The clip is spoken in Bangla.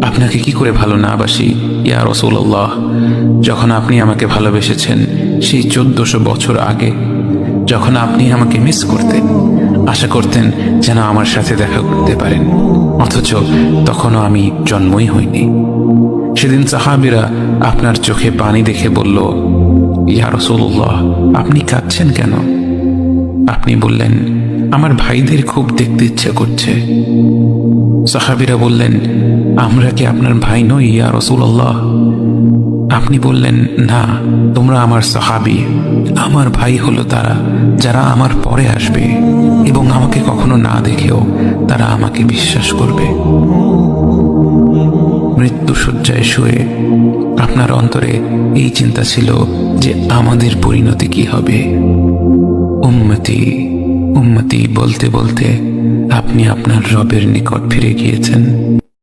আপনাকে কি করে ভালো না বাসি ইয়া রাসূলুল্লাহ। যখন আপনি আমাকে ভালোবেসেছেন সেই 1400 বছর আগে, যখন আপনি আমাকে মিস করতেন, আশা করতেন যেন আমার সাথে দেখা করতে পারেন, অথচ তখনও আমি জন্মই হইনি। সেদিন সাহাবীরা আপনার চোখে পানি দেখে বলল, ইয়া রাসূলুল্লাহ, আপনি কাঁদছেন কেন? আপনি বললেন, আমার ভাইদের খুব দেখতে ইচ্ছে করছে। সাহাবীরা বললেন, আমরা কি আপনার ভাই নই ইয়া রাসূলুল্লাহ? আপনি বললেন, না, তোমরা আমার সাহাবী। আমার ভাই হলো তারা যারা আমার পরে আসবে এবং আমাকে কখনো না দেখেও তারা আমাকে বিশ্বাস করবে। মৃত্যু শয্যায় শুয়ে আপনার অন্তরে এই চিন্তা ছিল যে আমাদের পরিণতি কি হবে। উম্মতি উম্মতি বলতে বলতে আপনি আপনার রবের নিকট ফিরে গিয়েছেন।